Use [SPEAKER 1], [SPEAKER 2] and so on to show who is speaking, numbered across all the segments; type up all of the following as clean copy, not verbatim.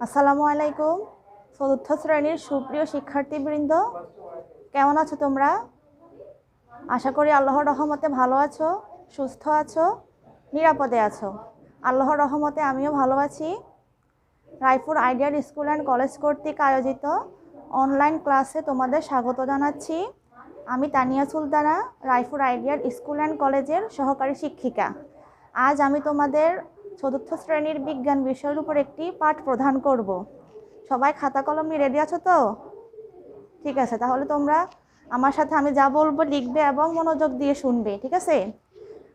[SPEAKER 1] আসসালামু আলাইকুম। চতুর্থ শ্রেণীর সুপ্রিয় শিক্ষার্থীবৃন্দ, কেমন আছো তোমরা? আশা করি আল্লাহর রহমতে ভালো আছো, সুস্থ আছো, নিরাপদে আছো। আল্লাহর রহমতে আমিও ভালো আছি। Raipur ideal school and college কর্তৃক আয়োজিত অনলাইন ক্লাসে তোমাদের স্বাগত জানাচ্ছি। আমি Tania Sultana, Raipur ideal school and কলেজের সহকারী শিক্ষিকা। আজ আমি তোমাদের চতুর্থ শ্রেণীর বিজ্ঞান বিষয়ের উপর একটি পাঠ প্রদান করব। সবাই খাতা কলম নিয়ে রেডি আছো তো? ঠিক আছে, তাহলে তোমরা আমার সাথে আমি যা বলবো লিখবে এবং মনোযোগ দিয়ে শুনবে, ঠিক আছে?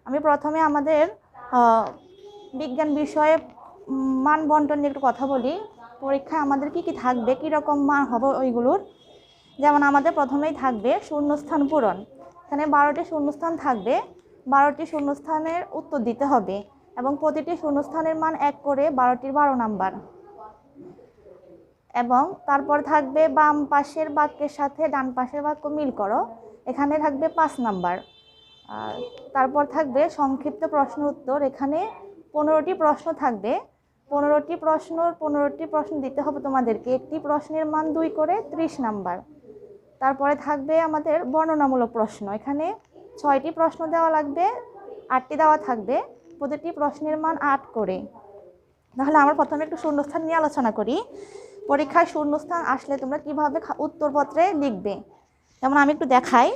[SPEAKER 1] আমি প্রথমে আমাদের বিজ্ঞান বিষয়ে মান বন্টন নিয়ে একটু কথা বলি। পরীক্ষায় আমাদের কি কি থাকবে, কীরকম মান হবে ওইগুলোর। যেমন আমাদের প্রথমেই থাকবে শূন্যস্থান পূরণ। এখানে 12টি শূন্যস্থান থাকবে, 12টি শূন্যস্থানের উত্তর দিতে হবে এবং প্রতিটি শূন্যস্থানের মান 1 করে, 12টির 12 নাম্বার। এবং তারপর থাকবে বাম পাশের বাক্যের সাথে ডান পাশের বাক্য মিল করো, এখানে থাকবে 5 নাম্বার। আর তারপর থাকবে সংক্ষিপ্ত প্রশ্ন উত্তর, এখানে 15টি প্রশ্ন থাকবে। 15টি প্রশ্ন দিতে হবে তোমাদেরকে, একটি প্রশ্নের মান 2 করে, 30 নাম্বার। তারপরে থাকবে আমাদের বর্ণনামূলক প্রশ্ন, এখানে 6টি প্রশ্ন দেওয়া লাগবে, 8টি দেওয়া থাকবে, প্রতিটি প্রশ্নের মান 8 করে। তাহলে আমরা প্রথমে একটু শূন্যস্থান নিয়ে আলোচনা করি। পরীক্ষায় শূন্যস্থান আসলে তোমরা কিভাবে উত্তরপত্রে লিখবে, যেমন আমি একটু দেখাই।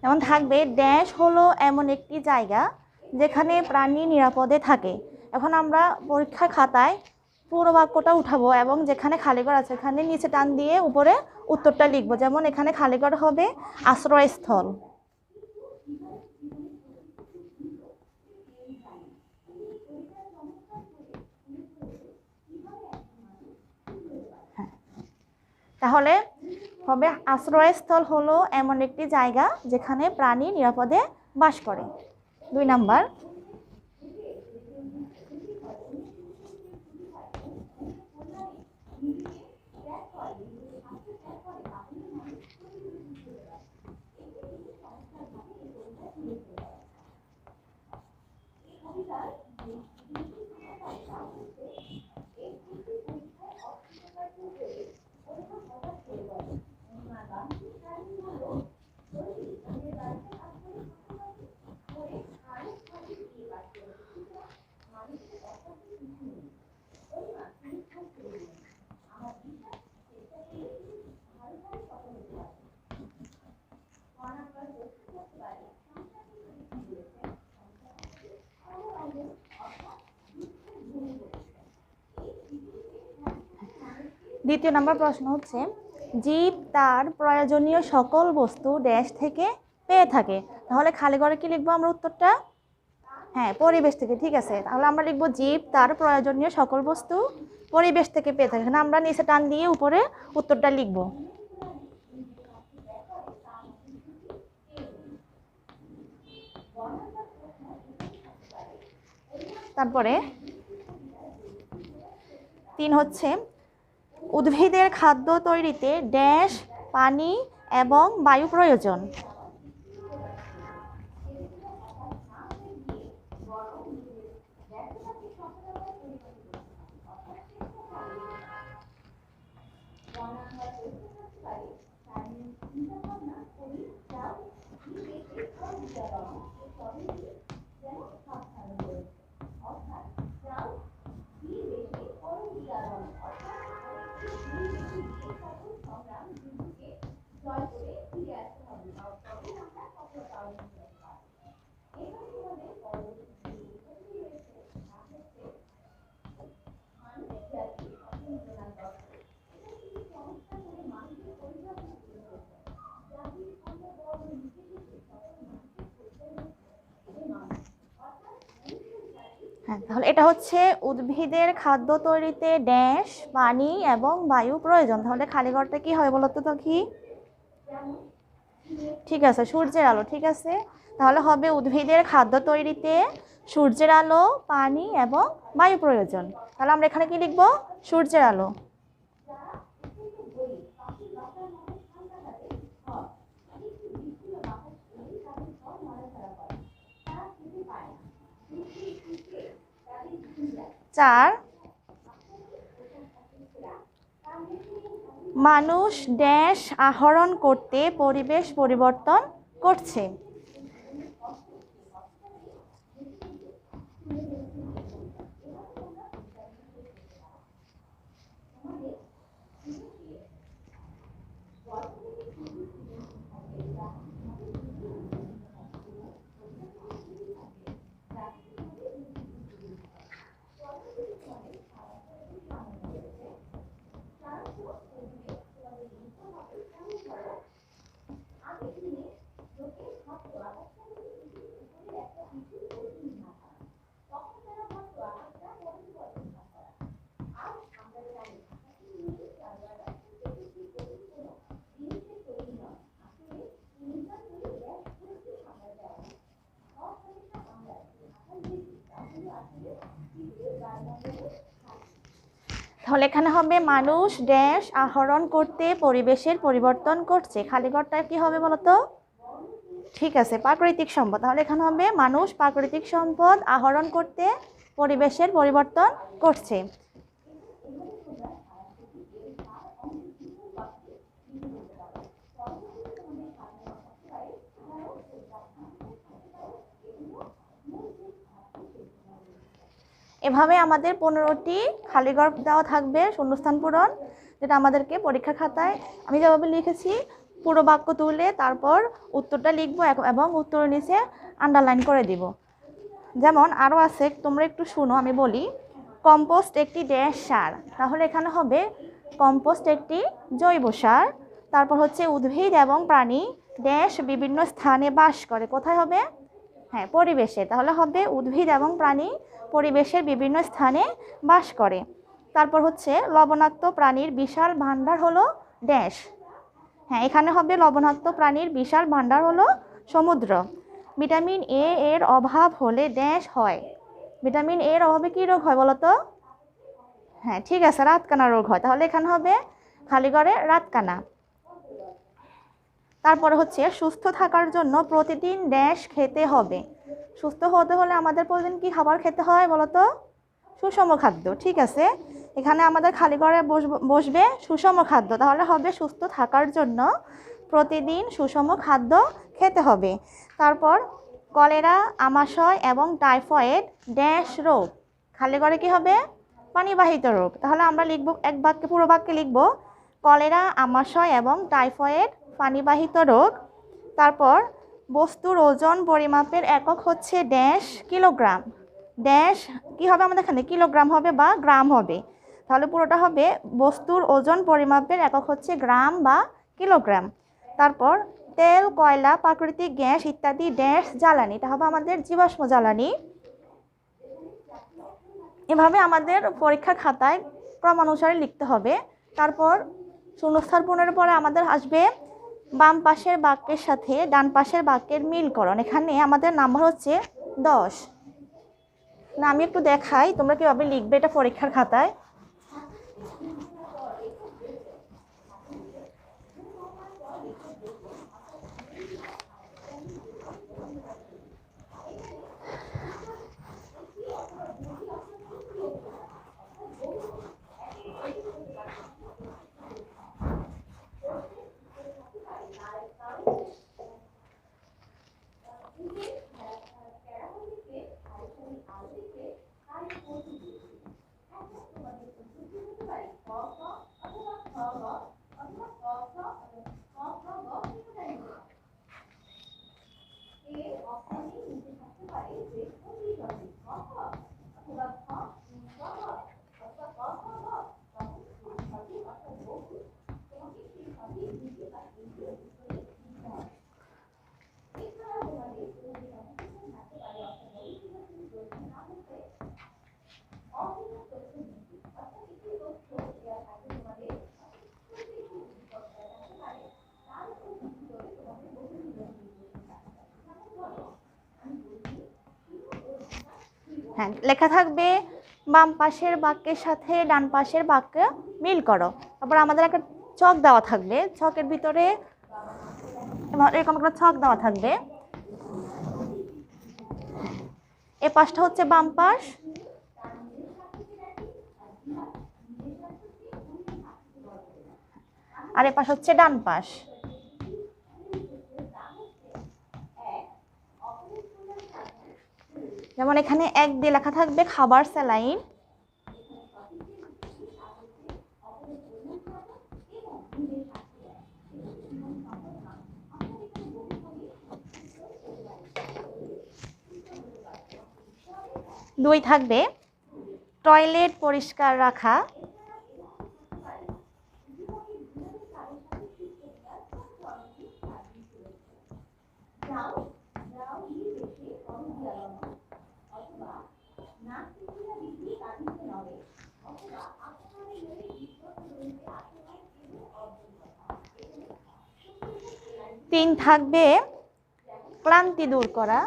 [SPEAKER 1] যেমন থাকবে ড্যাশ হলো এমন একটি জায়গা যেখানে প্রাণী নিরাপদে থাকে। এখন আমরা পরীক্ষার খাতায় পুরো বাক্যটা উঠাবো এবং যেখানে খালিঘর আছে এখানে নিচে টান দিয়ে উপরে উত্তরটা লিখবো। যেমন এখানে খালিঘর হবে আশ্রয়স্থল। তাহলে হবে আশ্রয়স্থল হলো এমন একটি জায়গা যেখানে প্রাণী নিরাপদে বাস করে। 2 নাম্বার। দ্বিতীয় নাম্বার প্রশ্ন হচ্ছে, জীব তার প্রয়োজনীয় সকল বস্তু ড্যাশ থেকে পেয়ে থাকে। তাহলে খালি ঘরে কি লিখবো আমরা উত্তরটা? হ্যাঁ, পরিবেশ থেকে। ঠিক আছে, তাহলে আমরা লিখবো জীব তার প্রয়োজনীয় সকল বস্তু পরিবেশ থেকে পেয়ে থাকে। এখানে আমরা নিচে টান দিয়ে উপরে উত্তরটা লিখবো। তারপরে 3 হচ্ছে, উদ্ভিদের খাদ্য তৈরিতে ড্যাশ পানি এবং বায়ু প্রয়োজন। হ্যাঁ, তাহলে এটা হচ্ছে উদ্ভিদের খাদ্য তৈরিতে ড্যাশ পানি এবং বায়ু প্রয়োজন। তাহলে খালি ঘরটা কি হয় বলতো তো কি? ঠিক আছে, সূর্যের আলো। ঠিক আছে, তাহলে হবে উদ্ভিদের খাদ্য তৈরিতে সূর্যের আলো, পানি এবং বায়ু প্রয়োজন। তাহলে আমরা এখানে কি লিখবো? সূর্যের আলো। চার, মানুষ ড্যাশ আহরণ করতে পরিবেশ পরিবর্তন করছে। তাহলে এখানে হবে মানুষ ড্যাশ আহরণ করতে পরিবেশের পরিবর্তন করছে। খালি ঘরটা কি হবে বলতো? ঠিক আছে, প্রাকৃতিক সম্পদ। তাহলে এখানে হবে মানুষ প্রাকৃতিক সম্পদ আহরণ করতে পরিবেশের পরিবর্তন করছে। এভাবে আমাদের 15টি খালি ঘর দেওয়া থাকবে, শূন্যস্থান পূরণ, যেটা আমাদেরকে পরীক্ষা খাতায় আমি যেভাবে লিখেছি পুরো বাক্য তুলে তারপর উত্তরটা লিখবো এবং উত্তরের নিচে আন্ডারলাইন করে দিব। যেমন আরও আছে, তোমরা একটু শুনো, আমি বলি। কম্পোস্ট একটি ড্যাশ সার। তাহলে এখানে হবে কম্পোস্ট একটি জৈব সার। তারপর হচ্ছে উদ্ভিদ এবং প্রাণী ড্যাশ বিভিন্ন স্থানে বাস করে। কোথায় হবে? হ্যাঁ, পরিবেশে। তাহলে হবে উদ্ভিদ এবং প্রাণী পরিবেশের বিভিন্ন স্থানে বাস করে। তারপর হচ্ছে লবণাক্ত প্রাণীর বিশাল ভাণ্ডার হলো ড্যাশ। হ্যাঁ, এখানে হবে লবণাক্ত প্রাণীর বিশাল ভাণ্ডার হলো সমুদ্র। ভিটামিন এ এর অভাব হলে ড্যাশ হয়। ভিটামিন এর অভাবে কী রোগ হয় বলতো? হ্যাঁ, ঠিক আছে, রাতকানা রোগ হয়। তাহলে এখানে হবে খালি ঘরে রাতকানা। তারপরে হচ্ছে সুস্থ থাকার জন্য প্রতিদিন ড্যাশ খেতে হবে। সুস্থ হতে হলে আমাদের প্রতিদিন কি খাবার খেতে হয় বলতো? সুষম খাদ্য। ঠিক আছে, এখানে আমাদের খালি ঘরে বসবে সুষম খাদ্য। তাহলে হবে সুস্থ থাকার জন্য প্রতিদিন সুষম খাদ্য খেতে হবে। তারপর কলেরা, আমাশয় এবং টাইফয়েড ড্যাশ রোগ। খালি ঘরে কি হবে? পানিবাহিত রোগ। তাহলে আমরা লিখব এক বাক্যে, পুরো বাক্যে লিখব কলেরা, আমাশয় এবং টাইফয়েড পানিবাহিত রোগ। তারপর বস্তুর ওজন পরিমাপের একক হচ্ছে ড্যাশ কিলোগ্রাম। ড্যাশ কি হবে আমাদের এখানে? কিলোগ্রাম হবে বা গ্রাম হবে। তাহলে পুরোটা হবে বস্তুর ওজন পরিমাপের একক হচ্ছে গ্রাম বা কিলোগ্রাম। তারপর তেল, কয়লা, প্রাকৃতিক গ্যাস ইত্যাদি ড্যাশ জ্বালানি। এটা হবে আমাদের জীবাশ্ম জ্বালানি। এভাবে আমাদের পরীক্ষা খাতায় ক্রমানুসারে লিখতে হবে। তারপর শূন্যস্থান পূরণের পরে আমাদের আসবে বাম পাশের বাক্যের সাথে ডান পাশের বাক্যের মিলকরণ। এখানে আমাদের নাম্বার হচ্ছে 10। না, আমি একটু দেখাই তোমরা কীভাবে লিখবে এটা পরীক্ষার খাতায়। হ্যাঁ, লেখা থাকবে বাম পাশের বাক্যের সাথে ডান পাশের বাক্য মিল করো। তারপর আমাদের একটা ছক দেওয়া থাকবে, ছকের ভিতরে এরকম একটা ছক দেওয়া থাকবে। এ পাশটা হচ্ছে বাম পাশ, আর এ পাশ হচ্ছে ডান পাশ। যেমন এখানে 1 দিয়ে লেখা থাকবে খাবার স্যালাইন, দুই থাকবে টয়লেট পরিষ্কার রাখা, তিন থাকবে ক্লান্তি দূর করা,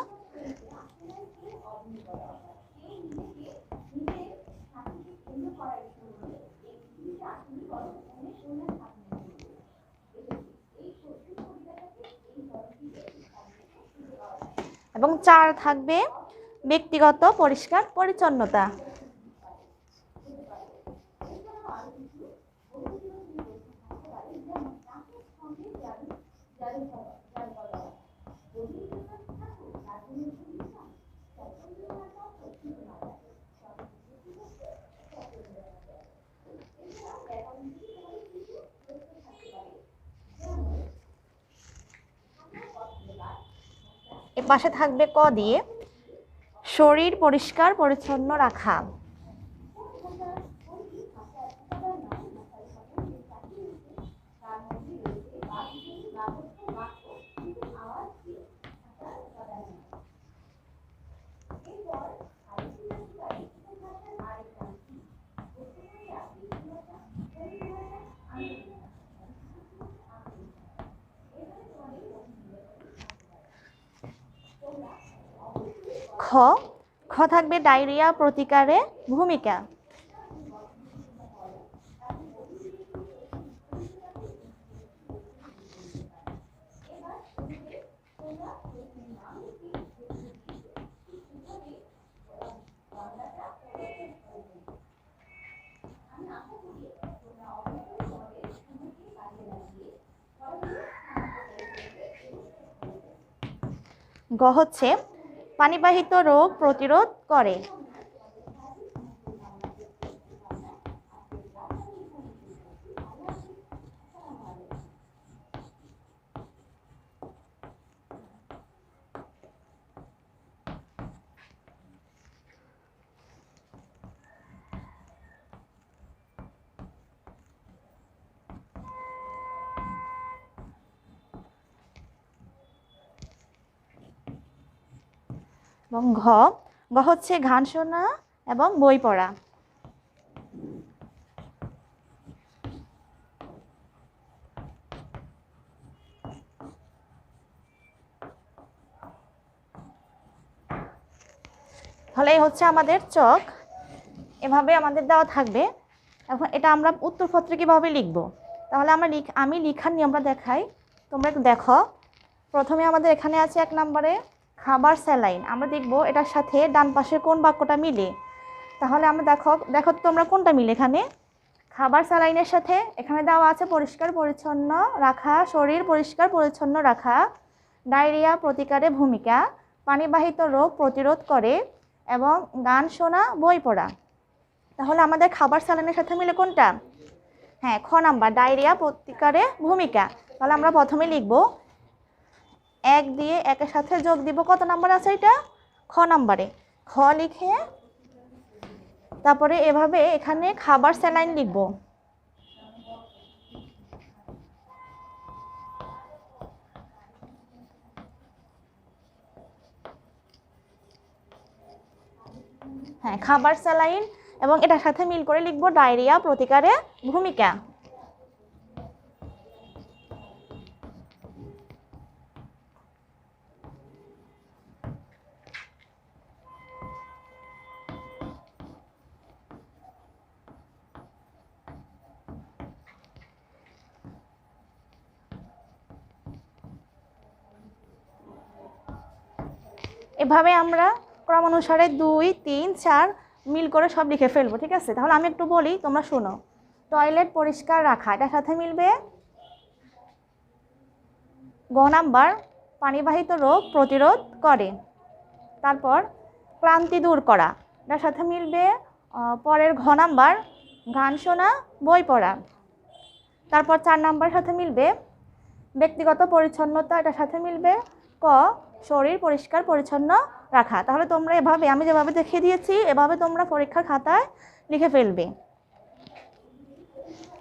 [SPEAKER 1] এবং 4 থাকবে ব্যক্তিগত পরিষ্কার পরিচ্ছন্নতা। এ পাশে থাকবে ক দিয়ে শরীর পরিষ্কার পরিচ্ছন্ন রাখা। খ খ থাকবে ডায়রিয়া প্রতিকারে ভূমিকা। গ হচ্ছে পানিবাহিত রোগ প্রতিরোধ করে। এবং ঘ হচ্ছে গান শোনা এবং বই পড়া। তাহলে এই হচ্ছে আমাদের চক, এভাবে আমাদের দেওয়া থাকবে। এখন এটা আমরা উত্তরপত্রে কীভাবে লিখব, তাহলে আমি লিখার নিয়মটা দেখাই, তোমরা একটু দেখো। প্রথমে আমাদের এখানে আছে 1 নম্বরে খাবার স্যালাইন, আমরা দেখব এটার সাথে ডান পাশের কোন বাক্যটা মিলে। তাহলে আমরা দেখো তোমরা কোনটা মিলে। এখানে খাবার স্যালাইনের সাথে এখানে দেওয়া আছে পরিষ্কার পরিচ্ছন্ন রাখা, শরীর পরিষ্কার পরিচ্ছন্ন রাখা, ডায়রিয়া প্রতিকারে ভূমিকা, পানিবাহিত রোগ প্রতিরোধ করে এবং গান শোনা বই পড়া। তাহলে আমাদের খাবার স্যালাইনের সাথে মিলে কোনটা? হ্যাঁ, খ নাম্বার ডায়রিয়া প্রতিকারে ভূমিকা। তাহলে আমরা প্রথমে লিখব 1 দিয়ে 1-এর সাথে যোগ দিব, কত নাম্বার আছে এটা? খ নাম্বারে। খ লিখে তারপরে এভাবে এখানে খাবার স্যালাইন লিখব। হ্যাঁ, খাবার স্যালাইন এবং এটার সাথে মিল করে লিখব ডায়রিয়া প্রতিকারে ভূমিকা। এভাবে আমরা ক্রমানুসারে 2, 3, 4 মিল করে সব লিখে ফেলবো, ঠিক আছে? তাহলে আমি একটু বলি, তোমরা শোনো। টয়লেট পরিষ্কার রাখা, এটার সাথে মিলবে গ নাম্বার পানিবাহিত রোগ প্রতিরোধ করে। তারপর ক্লান্তি দূর করা, এটার সাথে মিলবে পরের ঘ নাম্বার গান শোনা, বই পড়া। তারপর 4 নাম্বার সাথে মিলবে ব্যক্তিগত পরিচ্ছন্নতা, এটার সাথে মিলবে ক শরীর পরিষ্কার পরিচ্ছন্ন রাখা। তাহলে তোমরা এভাবে, আমি যেভাবে দেখিয়ে দিয়েছি এভাবে তোমরা পরীক্ষার খাতায় লিখে ফেলবে।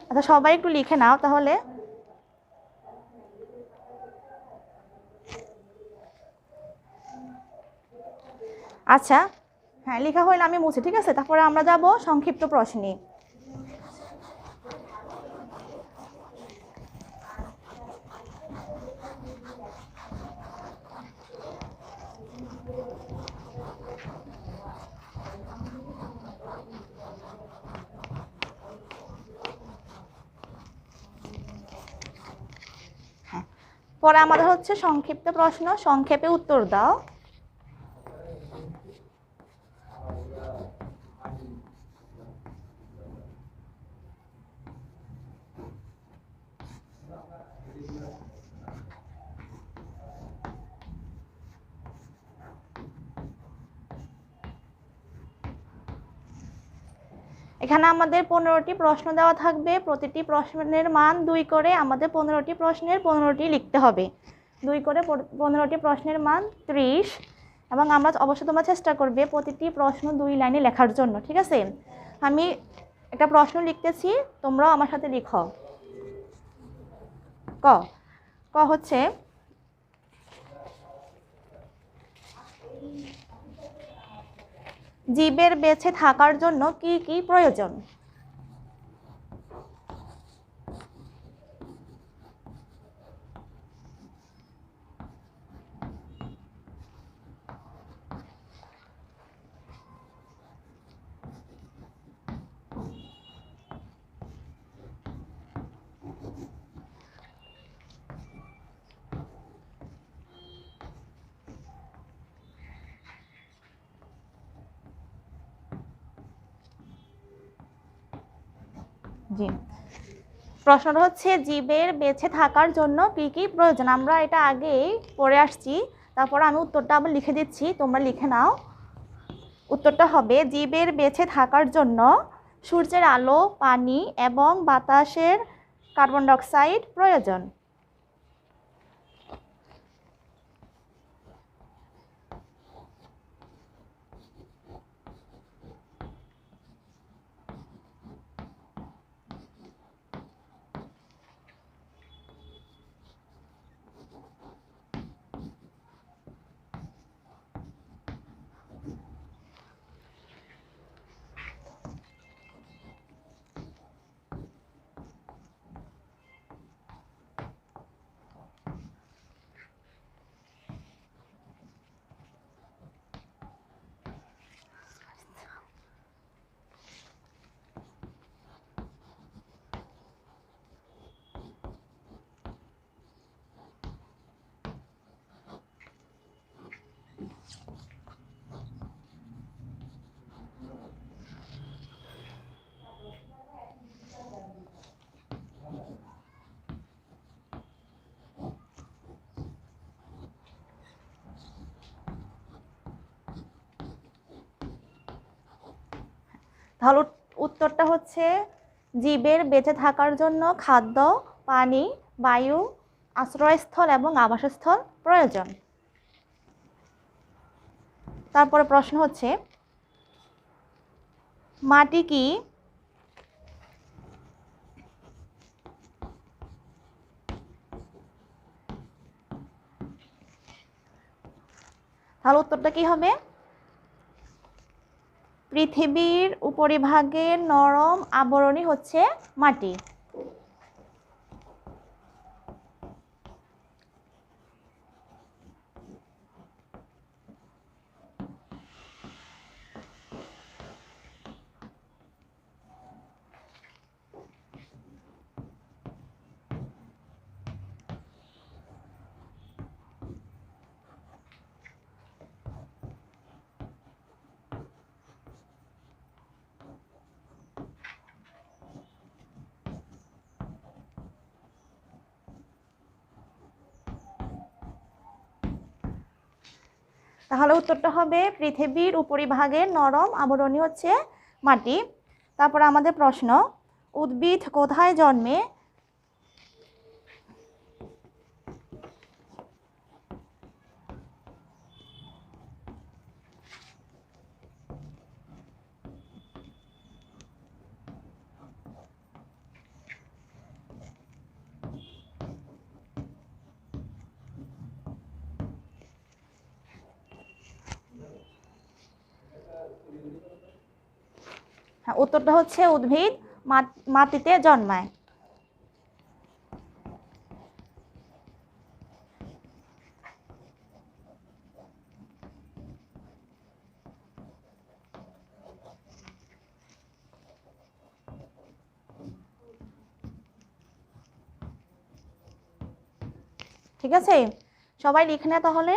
[SPEAKER 1] আচ্ছা, সবাই একটু লিখে নাও তাহলে। আচ্ছা, হ্যাঁ, লেখা হইলে আমি মুছি, ঠিক আছে? তারপরে আমরা যাব সংক্ষিপ্ত প্রশ্নে। পরে আমাদের হচ্ছে সংক্ষিপ্ত প্রশ্ন, সংক্ষেপে উত্তর দাও। এখানে আমাদের 15টি প্রশ্ন দেওয়া থাকবে, প্রতিটি প্রশ্নের মান 2 করে। আমাদের 15টি প্রশ্নের 15টি লিখতে হবে, 2 করে 15টি প্রশ্নের মান 30। এবং আমরা অবশ্যই তোমরা চেষ্টা করবে প্রতিটি প্রশ্ন 2 লাইনে লেখার জন্য, ঠিক আছে? আমি একটা প্রশ্ন লিখতেছি, তোমরাও আমার সাথে লিখো। ক ক হচ্ছে জীবের বেঁচে থাকার জন্য কি কি প্রয়োজন? জি, প্রশ্নটা হচ্ছে জীবের বেঁচে থাকার জন্য কি কি প্রয়োজন। আমরা এটা আগেই পড়ে আসছি, তারপর আমি উত্তরটা আবার লিখে দিচ্ছি, তোমরা লিখে নাও। উত্তরটা হবে জীবের বেঁচে থাকার জন্য সূর্যের আলো, পানি এবং বাতাসের কার্বন ডাই অক্সাইড প্রয়োজন। তাহলে উত্তরটা হচ্ছে জীবের বেঁচে থাকার জন্য খাদ্য, পানি, বায়ু, আশ্রয়স্থল এবং আবাসস্থল প্রয়োজন। তারপরে প্রশ্ন হচ্ছে মাটি কি তাহলে উত্তরটা কি হবে? পৃথিবীর উপরিভাগের নরম আবরণই হচ্ছে মাটি। তাহলে উত্তরটা হবে পৃথিবীর উপরিভাগের নরম আবরণী হচ্ছে মাটি। তারপর আমাদের প্রশ্ন, উদ্ভিদ কোথায় জন্মে? হ্যাঁ, উত্তরটা হচ্ছে উদ্ভিদ মাটিতে জন্মায়। ঠিক আছে, সবাই লিখে না তাহলে।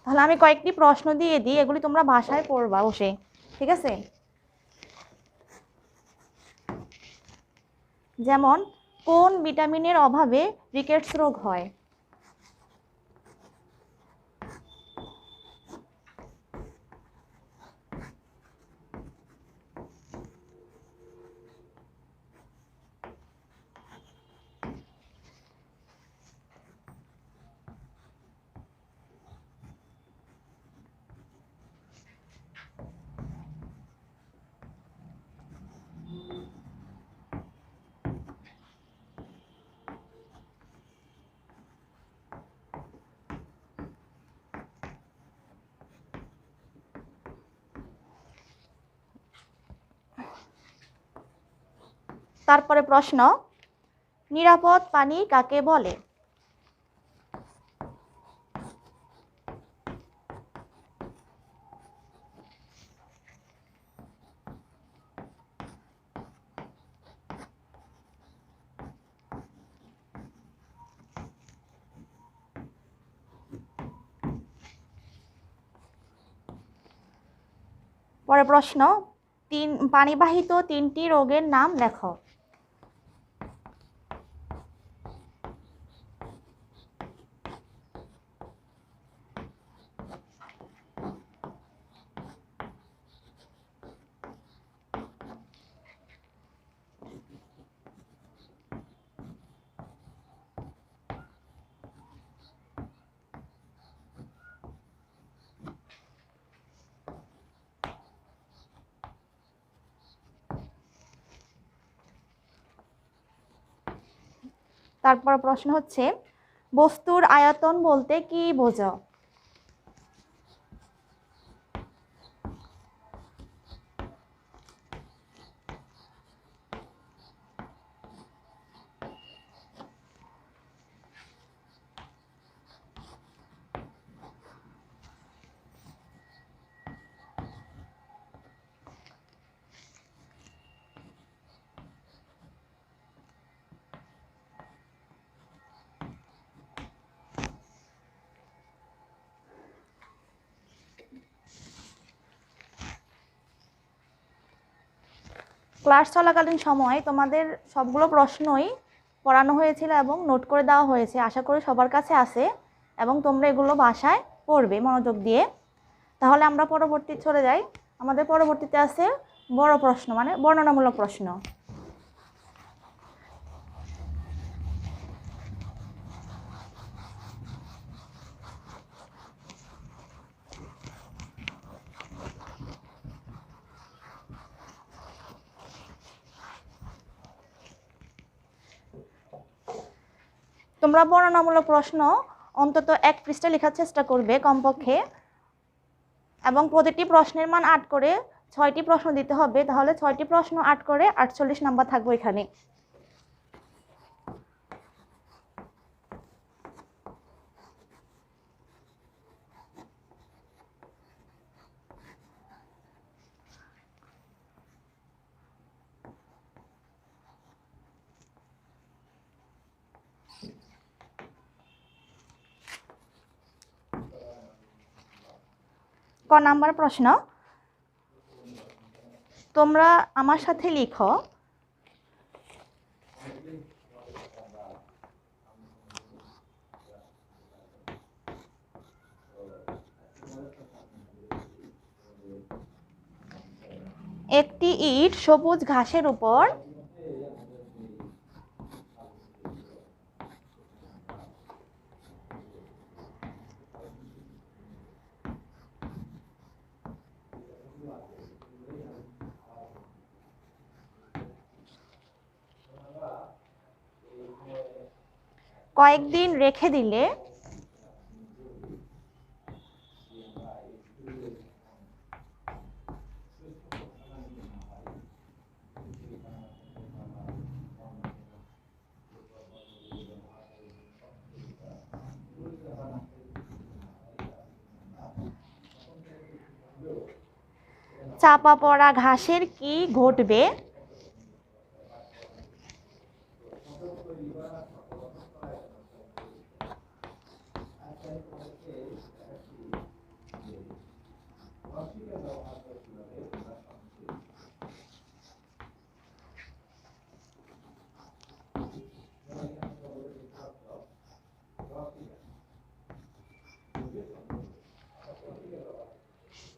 [SPEAKER 1] তাহলে আমি কয়েকটি প্রশ্ন দিয়ে দিই, এগুলি তোমরা ভাষায় পড়বা বসে। ঠিক আছে, যেমন কোন ভিটামিনের অভাবে রিকেটস রোগ হয়? তারপরে প্রশ্ন, নিরাপদ পানি কাকে বলে? পরের প্রশ্ন, পানিবাহিত তিনটি রোগের নাম লেখো। তারপর প্রশ্ন হচ্ছে, বস্তুর আয়তন বলতে কি বোঝো? ক্লাস চলাকালীন সময় তোমাদের সবগুলো প্রশ্নই পড়ানো হয়েছিল এবং নোট করে দেওয়া হয়েছে, আশা করি সবার কাছে আছে এবং তোমরা এগুলো বাসায় পড়বে মনোযোগ দিয়ে। তাহলে আমরা পরবর্তী চলে যাই। আমাদের পরবর্তীতে আছে বড় প্রশ্ন, মানে বর্ণনামূলক প্রশ্ন। তোমরা বর্ণনামূলক প্রশ্ন অন্তত এক পৃষ্ঠা লেখার চেষ্টা করবে কমপক্ষে, এবং প্রতিটি প্রশ্নের মান 8 করে 6টি প্রশ্ন দিতে হবে। তাহলে 6টি প্রশ্ন 8 করে 48 নাম্বার থাকবে এখানে। নাম্বার প্রশ্ন, তোমরা আমার সাথে লিখো একটি ইট সবুজ ঘাসের উপর কয়েকদিন রেখে দিলে চাপা পড়া ঘাসের কি ঘটবে?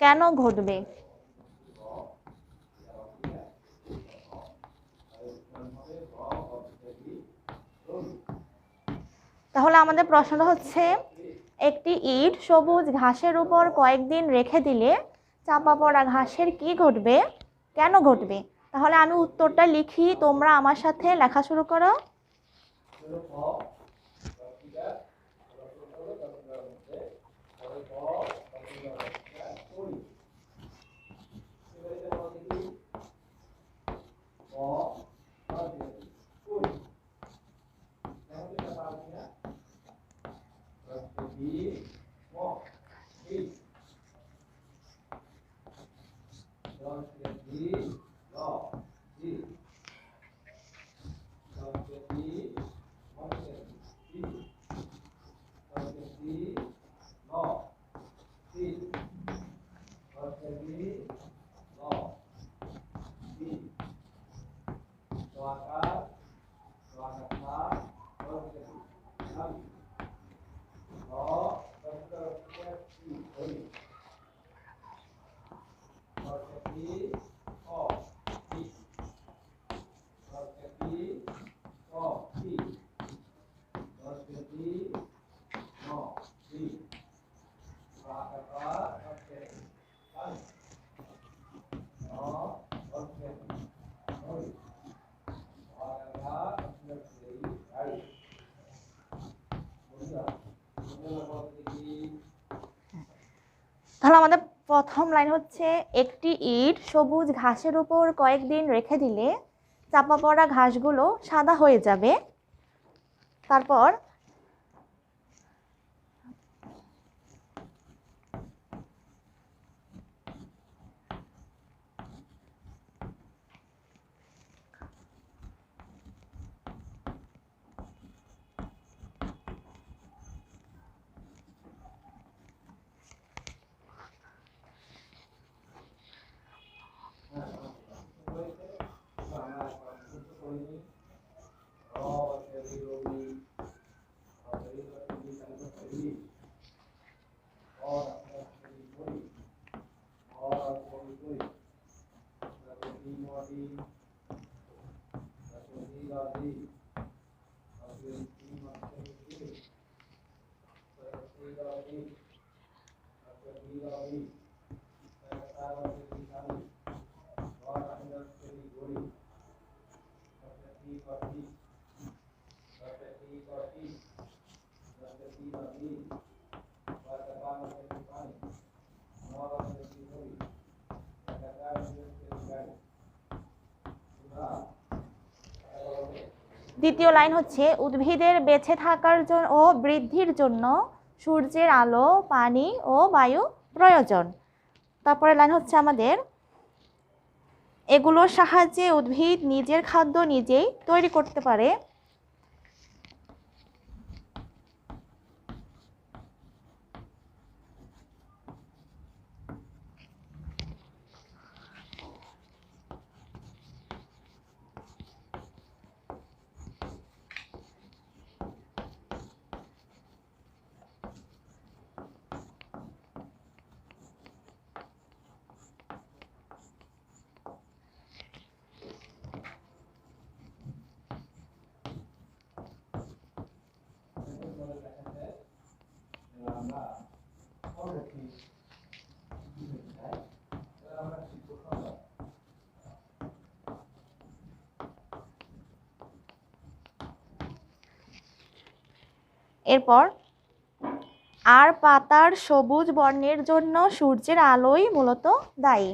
[SPEAKER 1] কেন ঘটবে? তাহলে আমাদের প্রশ্নটা হচ্ছে, একটি ইট সবুজ ঘাসের উপর কয়েকদিন রেখে দিলে চাপা পড়া ঘাসের কি ঘটবে, কেন ঘটবে? তাহলে আমি উত্তরটা লিখি, তোমরা আমার সাথে লেখা শুরু করো। তাহলে আমাদের প্রথম লাইন হচ্ছে, একটি ইট সবুজ ঘাসের উপর কয়েকদিন রেখে দিলে চাপা পড়া ঘাসগুলো সাদা হয়ে যাবে। তারপর দ্বিতীয় লাইন হচ্ছে, উদ্ভিদের বেঁচে থাকার জন্য ও বৃদ্ধির জন্য সূর্যের আলো, পানি ও বায়ু প্রয়োজন। তারপরে লাইন হচ্ছে আমাদের, এগুলোর সাহায্যে উদ্ভিদ নিজের খাদ্য নিজেই তৈরি করতে পারে। এরপর আর পাতার সবুজ বর্ণের জন্য সূর্যের আলোই মূলত দায়ী।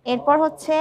[SPEAKER 1] এরপর হচ্ছে